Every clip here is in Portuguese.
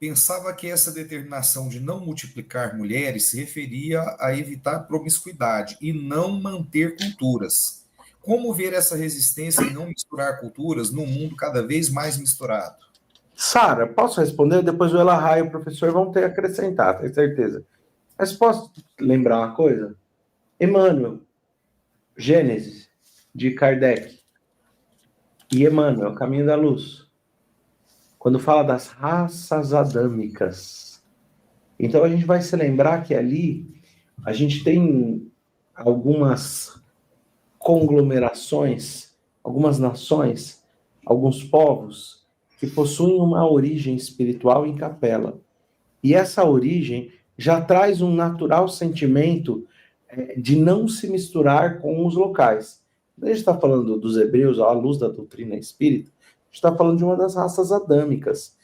Pensava que essa determinação de não multiplicar mulheres se referia a evitar promiscuidade e não manter culturas. Como ver essa resistência em não misturar culturas num mundo cada vez mais misturado? Sara, posso responder? Depois o Elahá e o professor vão ter a acrescentar, tenho certeza. Mas posso lembrar uma coisa? Emmanuel, Gênesis, de Kardec, e Emmanuel, Caminho da Luz, quando fala das raças adâmicas. Então a gente vai se lembrar que ali a gente tem algumas conglomerações, algumas nações, alguns povos que possuem uma origem espiritual em capela. E essa origem já traz um natural sentimento de não se misturar com os locais. A gente está falando dos hebreus, à luz da doutrina espírita, a gente está falando de uma das raças adâmicas.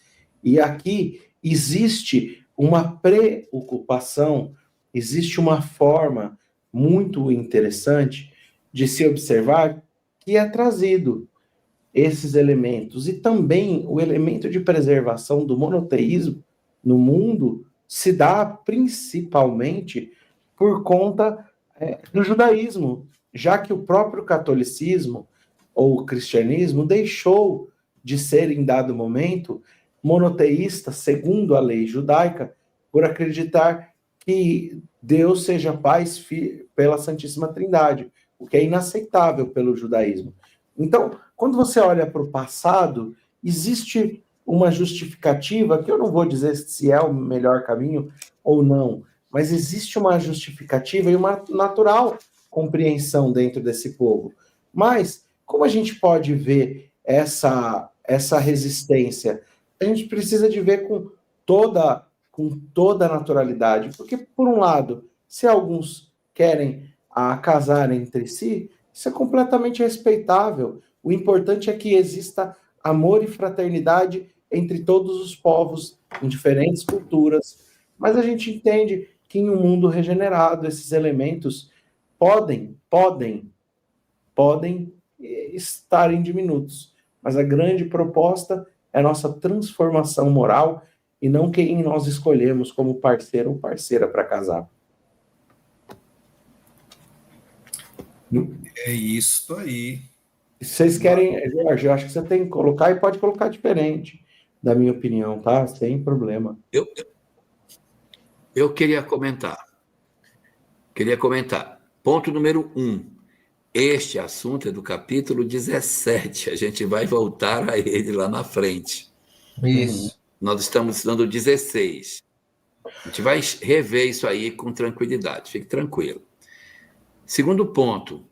E aqui existe uma preocupação, existe uma forma muito interessante de se observar que é trazido esses elementos. E também o elemento de preservação do monoteísmo no mundo se dá principalmente por conta do judaísmo, já que o próprio catolicismo ou o cristianismo deixou de ser, em dado momento, monoteísta, segundo a lei judaica, por acreditar que Deus seja Pai pela Santíssima Trindade, o que é inaceitável pelo judaísmo. Então, quando você olha para o passado, existe uma justificativa, que eu não vou dizer se é o melhor caminho ou não, mas existe uma justificativa e uma natural compreensão dentro desse povo. Mas, como a gente pode ver essa resistência? A gente precisa de ver com toda a naturalidade, porque, por um lado, se alguns querem casar entre si, isso é completamente respeitável. O importante é que exista amor e fraternidade entre todos os povos, em diferentes culturas. Mas a gente entende que em um mundo regenerado, esses elementos podem estarem diminutos. Mas a grande proposta é a nossa transformação moral e não quem nós escolhemos como parceiro ou parceira para casar. É isso aí. Se vocês querem, Jorge, eu acho que você tem que colocar e pode colocar diferente, da minha opinião, tá? Sem problema. Eu queria comentar. Ponto número 1. Este assunto é do capítulo 17. A gente vai voltar a ele lá na frente. Isso. Nós estamos dando 16. A gente vai rever isso aí com tranquilidade. Fique tranquilo. Segundo ponto.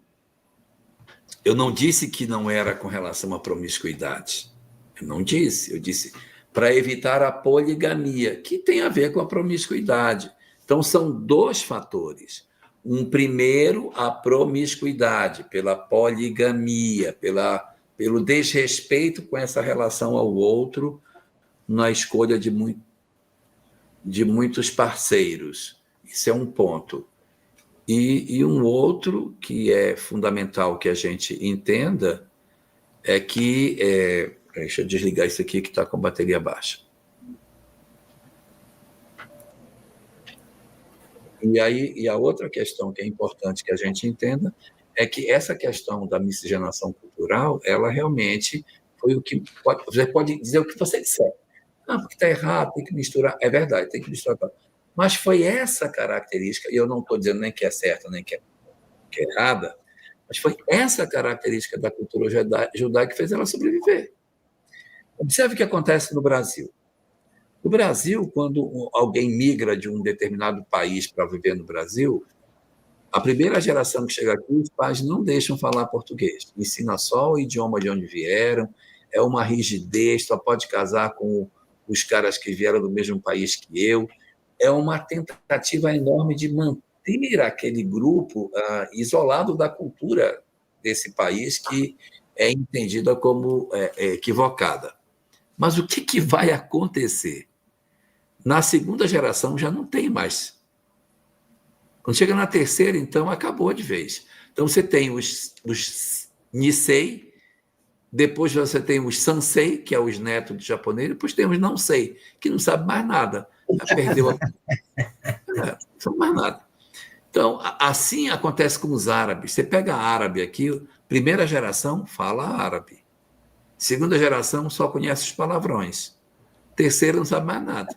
Eu não disse que não era com relação à promiscuidade. Eu não disse. Eu disse para evitar a poligamia, que tem a ver com a promiscuidade. Então, são dois fatores. Um primeiro, a promiscuidade, pela poligamia, pelo desrespeito com essa relação ao outro, na escolha de muitos parceiros. Isso é um ponto. E um outro que é fundamental que a gente entenda é que... deixa eu desligar isso aqui que está com a bateria baixa. E a outra questão que é importante que a gente entenda é que essa questão da miscigenação cultural, ela realmente foi o que... Você pode dizer o que você disser. Porque está errado, tem que misturar. É verdade, tem que misturar. Mas foi essa característica, e eu não estou dizendo nem que é certa, nem que é errada, mas foi essa característica da cultura judaica que fez ela sobreviver. Observe o que acontece no Brasil. No Brasil, quando alguém migra de um determinado país para viver no Brasil, a primeira geração que chega aqui, os pais não deixam falar português. Ensina só o idioma de onde vieram, é uma rigidez, só pode casar com os caras que vieram do mesmo país que eu. É uma tentativa enorme de manter aquele grupo isolado da cultura desse país, que é entendida como equivocada. Mas o que vai acontecer? Na segunda geração já não tem mais. Quando chega na terceira, então, acabou de vez. Então, você tem os Nisei, Depois você tem os sansei, que é os netos de japonês, depois tem os não sei, que não sabe mais nada. Já perdeu não sabe mais nada. Então, assim acontece com os árabes. Você pega árabe aqui, primeira geração fala árabe. Segunda geração só conhece os palavrões. Terceira não sabe mais nada.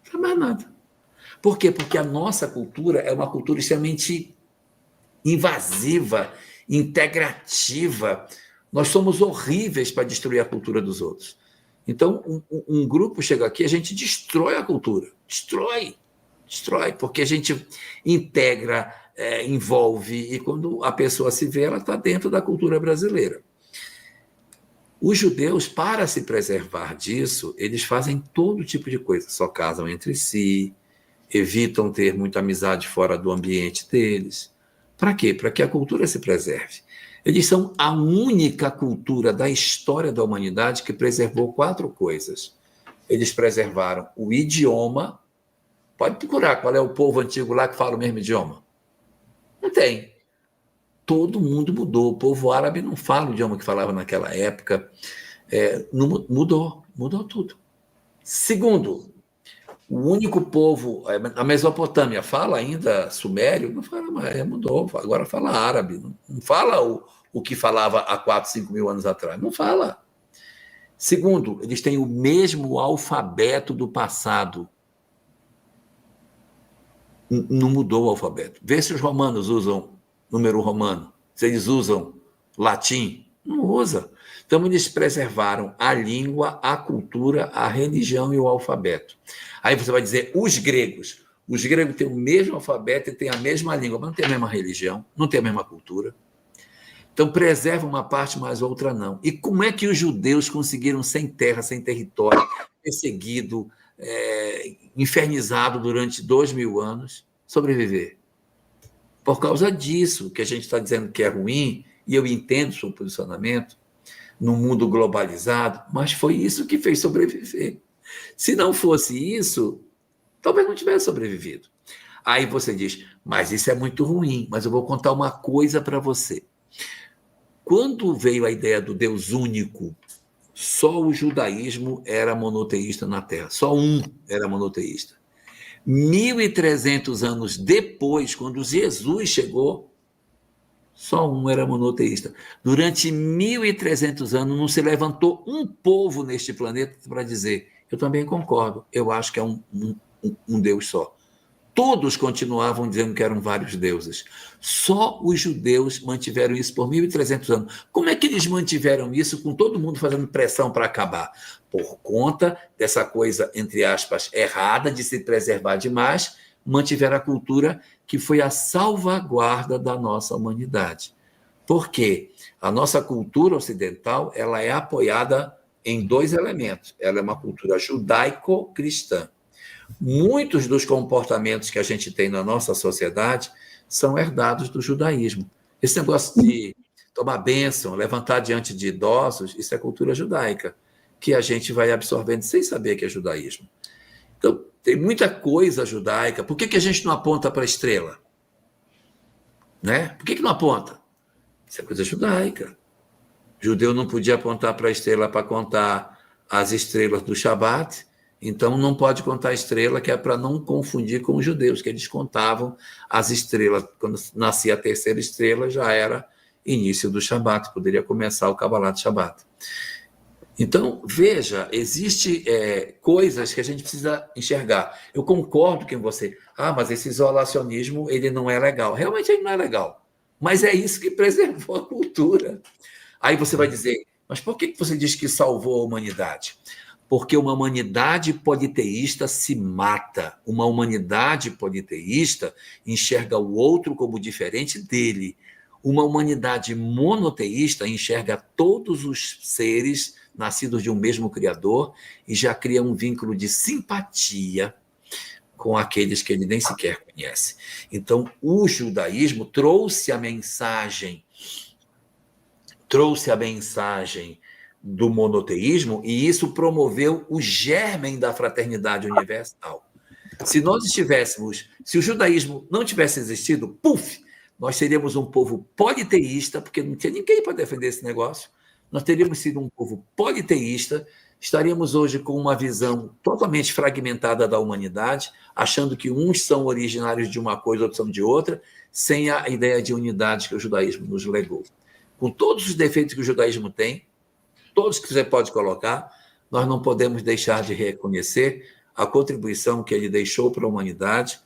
Não sabe mais nada. Por quê? Porque a nossa cultura é uma cultura extremamente invasiva, integrativa. Nós somos horríveis para destruir a cultura dos outros. Então, um grupo chega aqui, a gente destrói a cultura. Destrói, porque a gente integra, envolve, e quando a pessoa se vê, ela está dentro da cultura brasileira. Os judeus, para se preservar disso, eles fazem todo tipo de coisa. Só casam entre si, evitam ter muita amizade fora do ambiente deles. Para quê? Para que a cultura se preserve. Eles são a única cultura da história da humanidade que preservou 4 coisas. Eles preservaram o idioma. Pode procurar qual é o povo antigo lá que fala o mesmo idioma. Não tem. Todo mundo mudou. O povo árabe não fala o idioma que falava naquela época. Mudou tudo. Segundo, o único povo, a Mesopotâmia fala ainda sumério? Não fala mais, mudou. Agora fala árabe. Não fala o que falava há 4, 5 mil anos atrás. Não fala. Segundo, eles têm o mesmo alfabeto do passado. Não mudou o alfabeto. Vê se os romanos usam número romano, se eles usam latim. Não usa. Então, eles preservaram a língua, a cultura, a religião e o alfabeto. Aí você vai dizer, os gregos. Os gregos têm o mesmo alfabeto e têm a mesma língua, mas não têm a mesma religião, não têm a mesma cultura. Então, preserva uma parte, mas outra não. E como é que os judeus conseguiram, sem terra, sem território, perseguido, infernizado durante 2000 anos, sobreviver? Por causa disso, que a gente está dizendo que é ruim, e eu entendo o seu posicionamento, num mundo globalizado, mas foi isso que fez sobreviver. Se não fosse isso, talvez não tivesse sobrevivido. Aí você diz, mas isso é muito ruim, mas eu vou contar uma coisa para você. Quando veio a ideia do Deus único, só o judaísmo era monoteísta na Terra, só um era monoteísta. 1.300 anos depois, quando Jesus chegou, só um era monoteísta. Durante 1.300 anos não se levantou um povo neste planeta para dizer, eu também concordo, eu acho que é um Deus só. Todos continuavam dizendo que eram vários deuses. Só os judeus mantiveram isso por 1.300 anos. Como é que eles mantiveram isso com todo mundo fazendo pressão para acabar? Por conta dessa coisa, entre aspas, errada de se preservar demais, mantiveram a cultura que foi a salvaguarda da nossa humanidade. Por quê? A nossa cultura ocidental ela é apoiada em 2 elementos. Ela é uma cultura judaico-cristã. Muitos dos comportamentos que a gente tem na nossa sociedade são herdados do judaísmo. Esse negócio de tomar bênção, levantar diante de idosos, isso é cultura judaica, que a gente vai absorvendo sem saber que é judaísmo. Então, tem muita coisa judaica. Por que a gente não aponta para a estrela? Né? Por que não aponta? Isso é coisa judaica. O judeu não podia apontar para a estrela para contar as estrelas do Shabat, então não pode contar a estrela, que é para não confundir com os judeus, que eles contavam as estrelas. Quando nascia a terceira estrela, já era início do Shabat, poderia começar o Kabbalah de Shabat. Então, veja, existem coisas que a gente precisa enxergar. Eu concordo com você. Mas esse isolacionismo, ele não é legal. Realmente ele não é legal. Mas é isso que preservou a cultura. Aí você vai dizer, mas por que você diz que salvou a humanidade? Porque uma humanidade politeísta se mata. Uma humanidade politeísta enxerga o outro como diferente dele. Uma humanidade monoteísta enxerga todos os seres nascidos de um mesmo Criador e já cria um vínculo de simpatia com aqueles que ele nem sequer conhece. Então, o judaísmo trouxe a mensagem do monoteísmo e isso promoveu o germen da fraternidade universal. Se o judaísmo não tivesse existido, nós seríamos um povo politeísta, porque não tinha ninguém para defender esse negócio. nós teríamos sido um povo politeísta, estaríamos hoje com uma visão totalmente fragmentada da humanidade, achando que uns são originários de uma coisa, outros são de outra, sem a ideia de unidade que o judaísmo nos legou. Com todos os defeitos que o judaísmo tem, todos que você pode colocar, nós não podemos deixar de reconhecer a contribuição que ele deixou para a humanidade,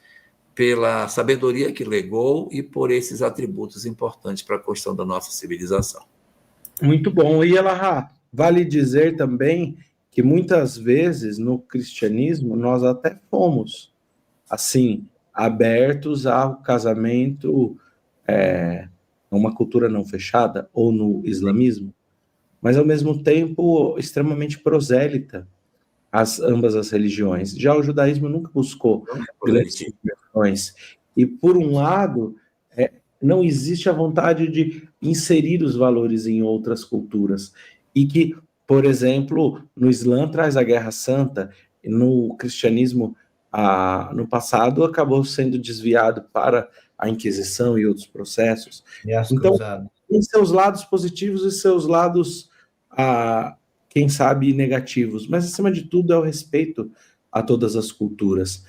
pela sabedoria que legou e por esses atributos importantes para a construção da nossa civilização. Muito bom. E Elahá, vale dizer também que muitas vezes no cristianismo nós até fomos, assim, abertos ao casamento, uma cultura não fechada, ou no islamismo, mas ao mesmo tempo extremamente prosélita ambas as religiões. Já o judaísmo nunca buscou grandes conversões. E, por um lado, não existe a vontade de inserir os valores em outras culturas. E que, por exemplo, no Islã traz a Guerra Santa, e no cristianismo, no passado, acabou sendo desviado para a Inquisição e outros processos. Então, tem seus lados positivos e seus lados, quem sabe, negativos. Mas, acima de tudo, é o respeito a todas as culturas.